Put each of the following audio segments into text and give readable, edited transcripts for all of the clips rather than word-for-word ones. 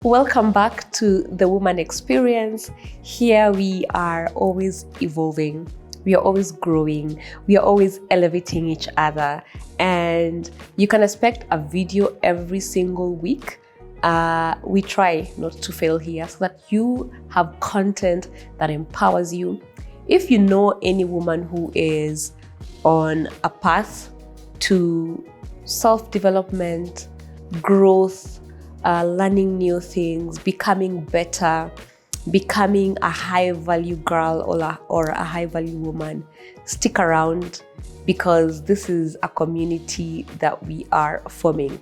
Welcome back to the Woman Experience. Here we are always evolving, we are always growing, we are always elevating each other, and you can expect a video every single week. We try not to fail here so that you have content that empowers you. If you know any woman who is on a path to self-development, growth, learning new things, becoming better, becoming a high-value girl or a high-value woman, stick around because this is a community that we are forming.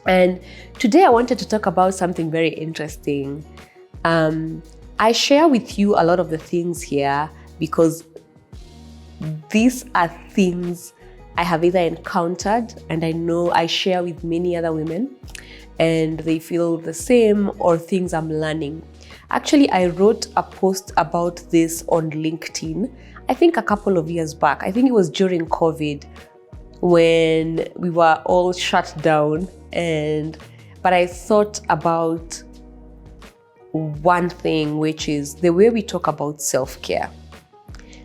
And today I wanted to talk about something very interesting. I share with you a lot of the things here because these are things I have either encountered and I know I share with many other women and they feel the same, or things I'm learning. Actually, I wrote a post about this on LinkedIn, I think a couple of years back. I think it was during COVID when we were all shut down, but I thought about one thing, which is the way we talk about self-care.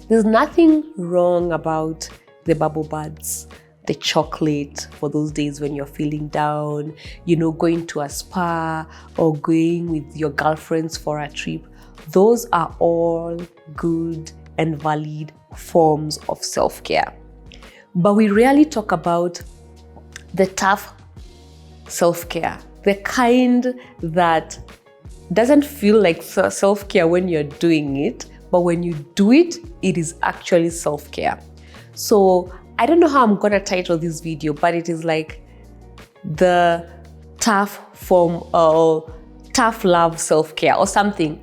There's nothing wrong about the bubble baths, the chocolate for those days when you're feeling down, going to a spa or going with your girlfriends for a trip. Those are all good and valid forms of self-care. But we rarely talk about the tough self-care, the kind that doesn't feel like self-care when you're doing it, but when you do it, it is actually self-care. So I don't know how I'm gonna title this video, but it is like the tough form or tough love self-care or something.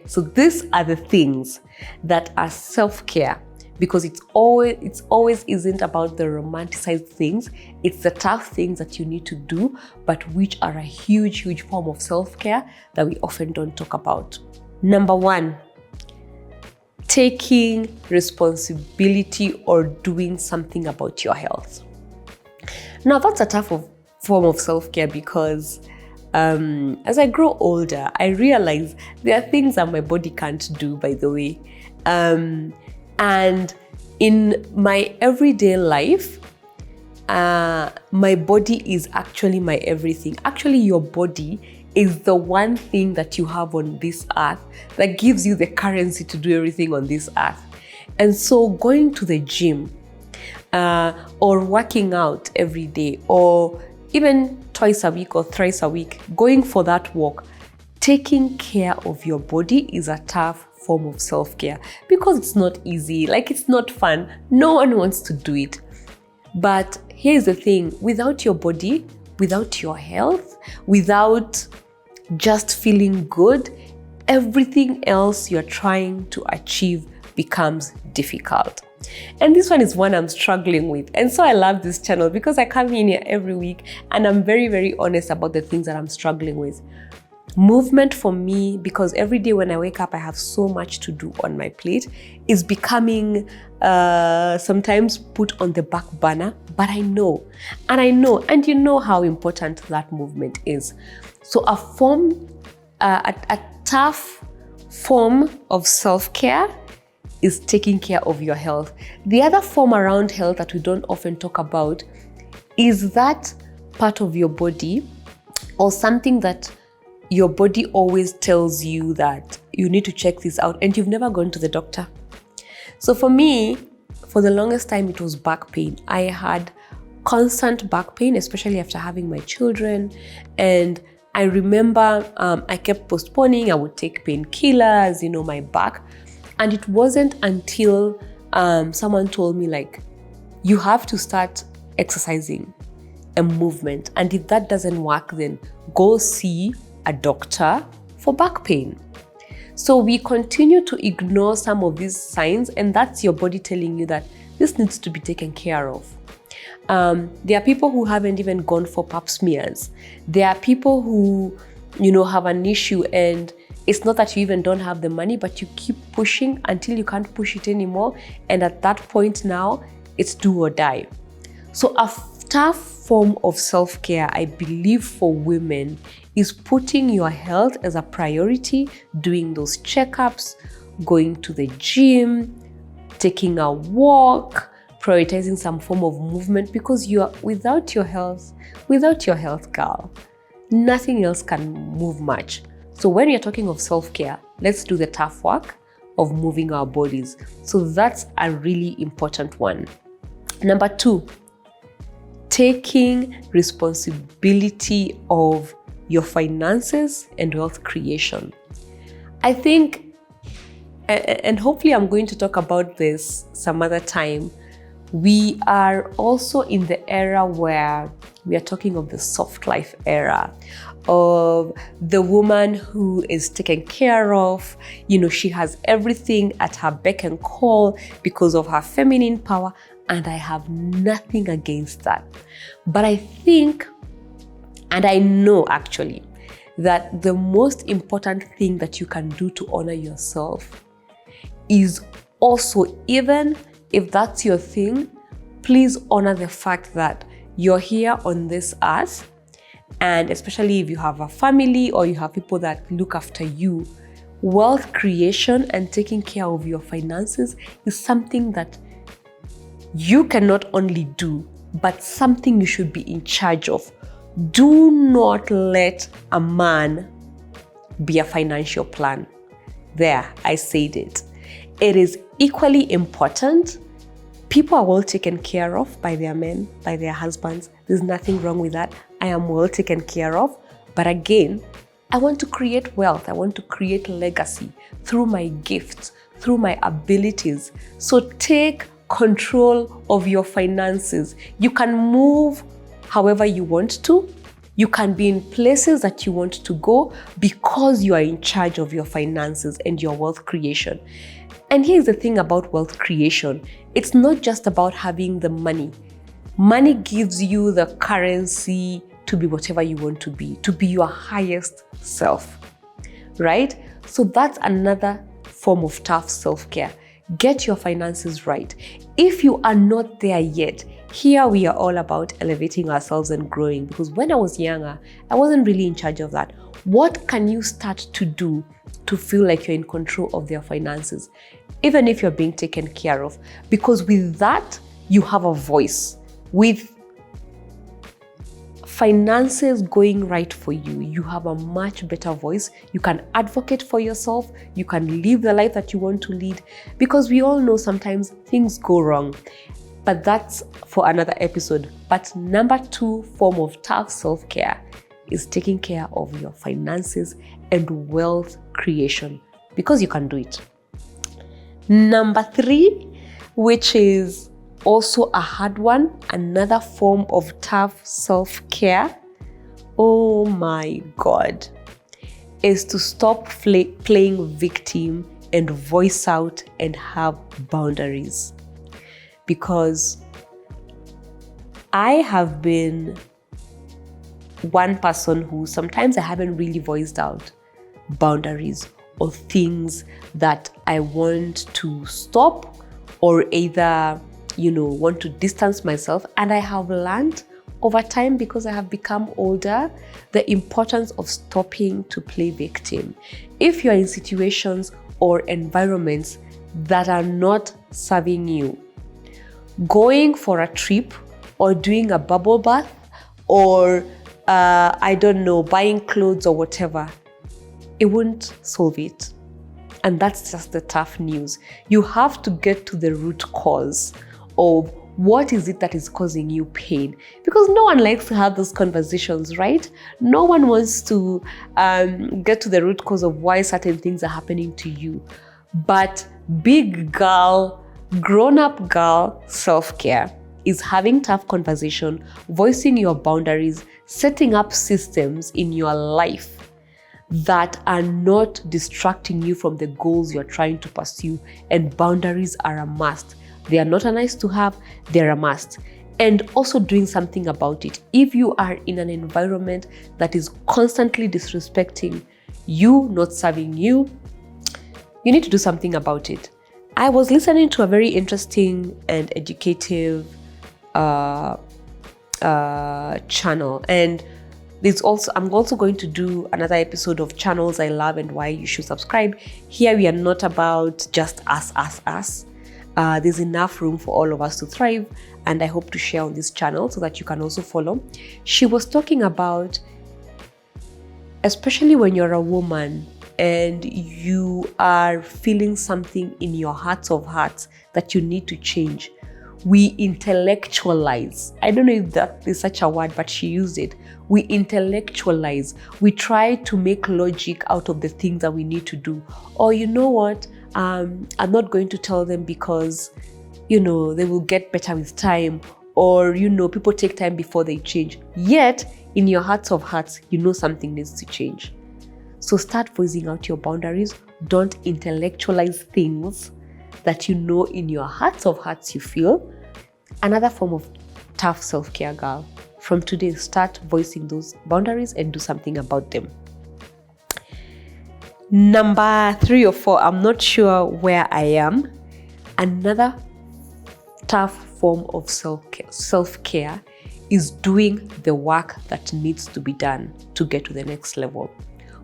So these are the things that are self-care, because it's always isn't about the romanticized things. It's the tough things that you need to do, but which are a huge form of self-care that we often don't talk about. Number one, taking responsibility or doing something about your health. Now, that's a tough form of self-care because as I grow older, I realize there are things that my body can't do, by the way. And in my everyday life, my body is actually my everything. Actually, your body is the one thing that you have on this earth that gives you the currency to do everything on this earth. And so going to the gym or working out every day, or even twice a week or thrice a week, going for that walk, taking care of your body is a tough form of self-care because it's not easy, it's not fun. No one wants to do it. But here's the thing, without your body, without your health, without just feeling good, everything else you're trying to achieve becomes difficult. And this one is one I'm struggling with. And so I love this channel because I come in here every week and I'm very honest about the things that I'm struggling with. Movement for me, because every day when I wake up, I have so much to do on my plate, is becoming sometimes put on the back burner. But I know, and you know how important that movement is. So a tough form of self-care is taking care of your health. The other form around health that we don't often talk about is that part of your body or something that your body always tells you that you need to check this out and you've never gone to the doctor. So for me, for the longest time, it was back pain. I had constant back pain, especially after having my children. And I remember I kept postponing. I would take painkillers, my back. And it wasn't until someone told me, you have to start exercising and movement. And if that doesn't work, then go see a doctor for back pain. So we continue to ignore some of these signs, and that's your body telling you that this needs to be taken care of. There are people who haven't even gone for pap smears. There are people who, have an issue, and it's not that you even don't have the money, but you keep pushing until you can't push it anymore. And at that point now, it's do or die. So a tough form of self-care, I believe, for women is putting your health as a priority, doing those checkups, going to the gym, taking a walk, prioritizing some form of movement, because you are without your health, girl, nothing else can move much. So when you're talking of self-care, let's do the tough work of moving our bodies. So that's a really important one. Number 2, taking responsibility of your finances and wealth creation. I think, and hopefully I'm going to talk about this some other time, we are also in the era where we are talking of the soft life era, of the woman who is taken care of. She has everything at her beck and call because of her feminine power, and I have nothing against that. But I think, and I know actually, that the most important thing that you can do to honor yourself is also, even if that's your thing, please honor the fact that you're here on this earth, and especially if you have a family or you have people that look after you, wealth creation and taking care of your finances is something that you can not only do, but something you should be in charge of. Do not let a man be a financial plan. There, I said it. It is equally important. People are well taken care of by their men, by their husbands. There's nothing wrong with that. I am well taken care of. But again, I want to create wealth. I want to create legacy through my gifts, through my abilities. So take control of your finances. You can move however you want to. You can be in places that you want to go because you are in charge of your finances and your wealth creation. And here's the thing about wealth creation. It's not just about having the money. Money gives you the currency to be whatever you want to be your highest self, right? So that's another form of tough self-care. Get your finances right. If you are not there yet, here we are all about elevating ourselves and growing, because when I was younger, I wasn't really in charge of that. What can you start to do to feel like you're in control of their finances, even if you're being taken care of? Because with that, you have a voice. With finances going right for you, you have a much better voice. You can advocate for yourself. You can live the life that you want to lead, because we all know sometimes things go wrong. But that's for another episode. But number 2 form of tough self-care is taking care of your finances and wealth creation, because you can do it. Number 3, which is also a hard one, another form of tough self-care, oh my God, is to stop playing victim and voice out and have boundaries. Because I have been one person who sometimes I haven't really voiced out boundaries or things that I want to stop, or either, want to distance myself. And I have learned over time, because I have become older, the importance of stopping to play victim. If you're in situations or environments that are not serving you, going for a trip or doing a bubble bath or buying clothes or whatever, it won't solve it. And that's just the tough news. You have to get to the root cause of what is it that is causing you pain, because no one likes to have those conversations, right? No one wants to get to the root cause of why certain things are happening to you. But big girl, grown-up girl self-care is having tough conversation, voicing your boundaries, setting up systems in your life that are not distracting you from the goals you're trying to pursue. And boundaries are a must. They are not a nice to have, they're a must. And also doing something about it. If you are in an environment that is constantly disrespecting you, not serving you, you need to do something about it. I was listening to a very interesting and educative channel, and I'm also going to do another episode of channels I love and why you should subscribe. Here we are not about just us. There's enough room for all of us to thrive, and I hope to share on this channel so that you can also follow. She was talking about, especially when you're a woman and you are feeling something in your heart of hearts that you need to change, we intellectualize. I don't know if that is such a word, but she used it. We intellectualize. We try to make logic out of the things that we need to do. Or you know what? I'm not going to tell them because, they will get better with time. Or, people take time before they change. Yet, in your hearts of hearts, something needs to change. So start voicing out your boundaries. Don't intellectualize things that in your hearts of hearts you feel. Another form of tough self-care, girl. From today, start voicing those boundaries and do something about them. Number 3 or 4, I'm not sure where I am. Another tough form of self-care is doing the work that needs to be done to get to the next level.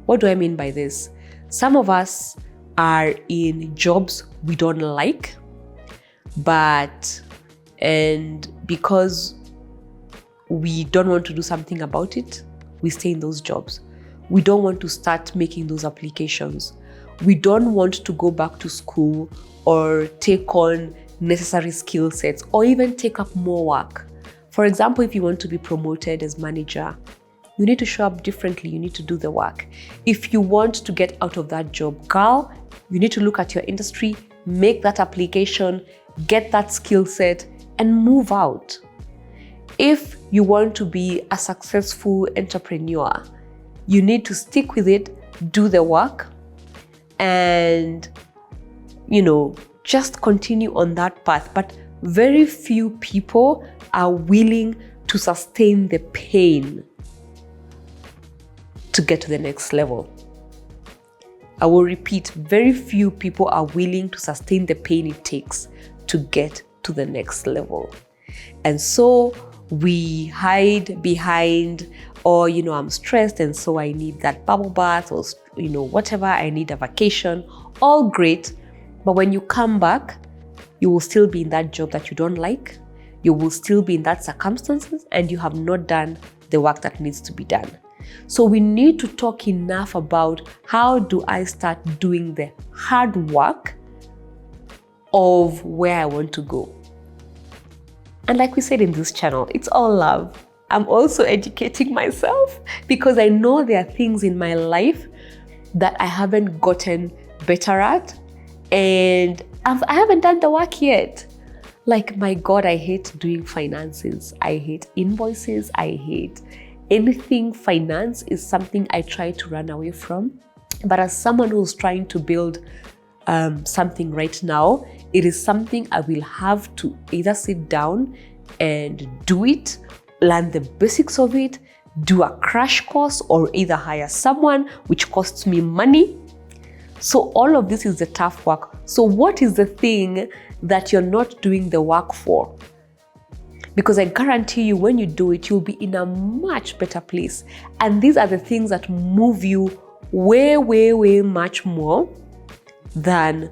What do I mean by this? Some of us are in jobs we don't like, and because we don't want to do something about it, we stay in those jobs. We don't want to start making those applications. We don't want to go back to school or take on necessary skill sets or even take up more work. For example, if you want to be promoted as manager, you need to show up differently. You need to do the work. If you want to get out of that job, girl, you need to look at your industry, make that application, get that skill set, and move out. If you want to be a successful entrepreneur, you need to stick with it, do the work, and, just continue on that path. But very few people are willing to sustain the pain to get to the next level. I will repeat, very few people are willing to sustain the pain it takes to get to the next level. And so we hide behind, or, I'm stressed and so I need that bubble bath, or, whatever, I need a vacation. All great. But when you come back, you will still be in that job that you don't like. You will still be in that circumstances, and you have not done the work that needs to be done. So we need to talk enough about how do I start doing the hard work of where I want to go. And like we said in this channel, it's all love. I'm also educating myself because I know there are things in my life that I haven't gotten better at, and I haven't done the work yet. Like, my God, I hate doing finances. I hate invoices. I hate anything finance is something I try to run away from. But as someone who's trying to build something right now, it is something I will have to either sit down and do it, learn the basics of it, do a crash course, or either hire someone, which costs me money. So all of this is the tough work. So what is the thing that you're not doing the work for? Because I guarantee you, when you do it, you'll be in a much better place. And these are the things that move you way, way, way much more than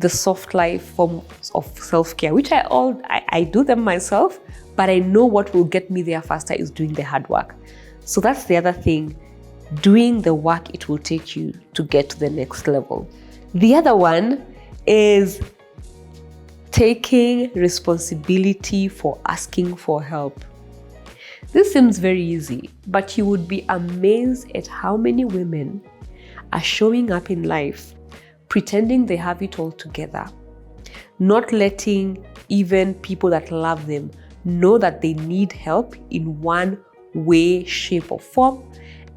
the soft life forms of self-care, which I do them myself, but I know what will get me there faster is doing the hard work. So that's the other thing, doing the work it will take you to get to the next level. The other one is taking responsibility for asking for help. This seems very easy, but you would be amazed at how many women are showing up in life pretending they have it all together, not letting even people that love them know that they need help in one way, shape, or form.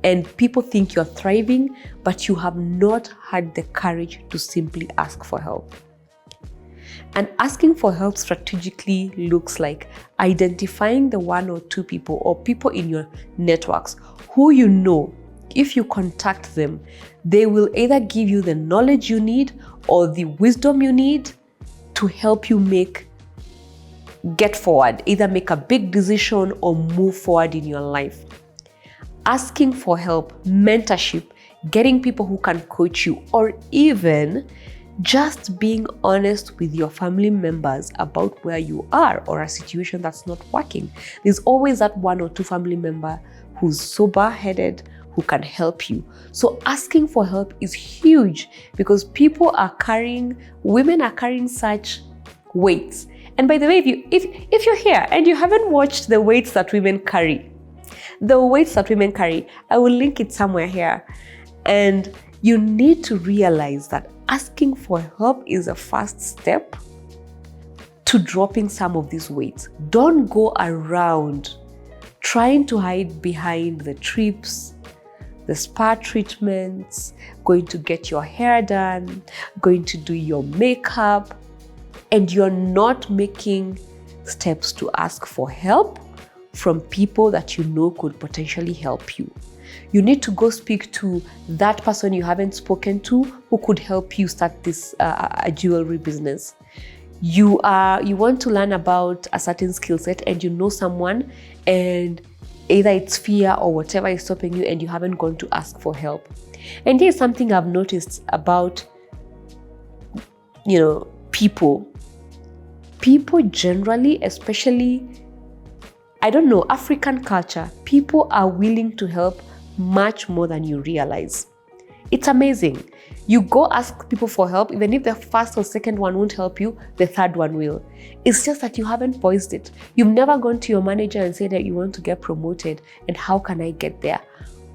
And people think you're thriving, but you have not had the courage to simply ask for help. And asking for help strategically looks like identifying the 1 or 2 people or people in your networks who you know, if you contact them, they will either give you the knowledge you need or the wisdom you need to help you get forward, either make a big decision or move forward in your life. asking for help, mentorship, getting people who can coach you, or even just being honest with your family members about where you are or a situation that's not working. There's always that one or two family member who's sober-headed, who can help you. So asking for help is huge because women are carrying such weights. And by the way, if you're here and you haven't watched the weights that women carry, I will link it somewhere here. And you need to realize that asking for help is a first step to dropping some of these weights. Don't go around trying to hide behind the trips, the spa treatments, going to get your hair done, going to do your makeup, and you're not making steps to ask for help from people that you know could potentially help you. You need to go speak to that person you haven't spoken to who could help you start this a jewelry business. You want to learn about a certain skill set and you know someone, and either it's fear or whatever is stopping you and you haven't gone to ask for help. And here's something I've noticed about, people generally, especially, African culture, people are willing to help much more than you realize. It's amazing. You go ask people for help, even if the first or second one won't help you, the third one will. It's just that you haven't voiced it. You've never gone to your manager and said that you want to get promoted and how can I get there?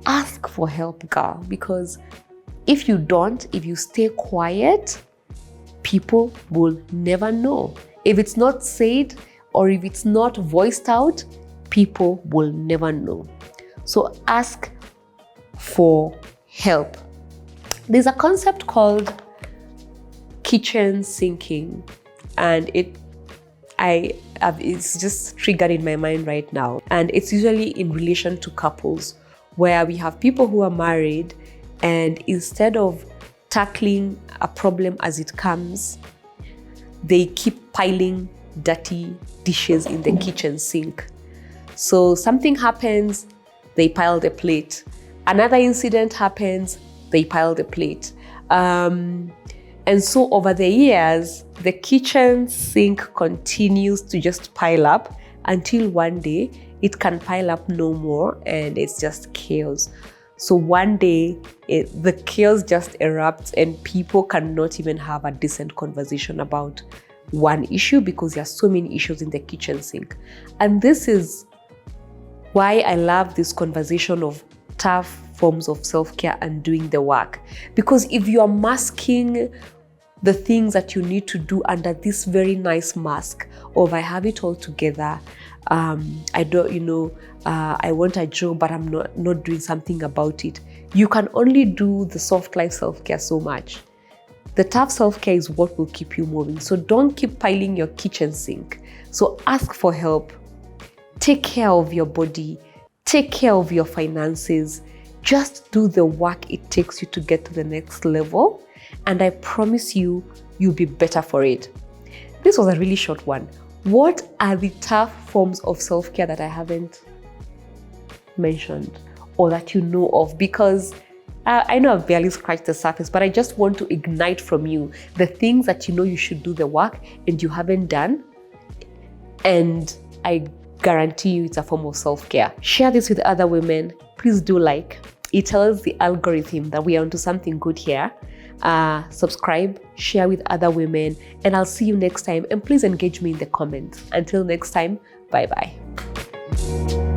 Ask for help, girl, because if you stay quiet, people will never know. If it's not said or if it's not voiced out, people will never know. So ask for help. There's a concept called kitchen sinking, and it's just triggered in my mind right now. And it's usually in relation to couples where we have people who are married, and instead of tackling a problem as it comes, they keep piling dirty dishes in the kitchen sink. So something happens, they pile the plate. Another incident happens, they pile the plate. And so over the years, the kitchen sink continues to just pile up until one day it can pile up no more and it's just chaos. So one day the chaos just erupts and people cannot even have a decent conversation about one issue because there are so many issues in the kitchen sink. And this is why I love this conversation of tough forms of self-care and doing the work. Because if you are masking the things that you need to do under this very nice mask of I have it all together, I want a job but I'm not doing something about it, you can only do the soft life self-care so much. The tough self-care is what will keep you moving. So don't keep piling your kitchen sink. So ask for help. Take care of your body. Take care of your finances. Just do the work it takes you to get to the next level. And I promise you, you'll be better for it. This was a really short one. What are the tough forms of self-care that I haven't mentioned or that you know of? Because I know I've barely scratched the surface, but I just want to ignite from you the things that you know you should do the work and you haven't done. And I guarantee you it's a form of self-care. Share this with other women. Please do like. It tells the algorithm that we are onto something good here. Subscribe, share with other women, and I'll see you next time. And please engage me in the comments. Until next time, bye-bye.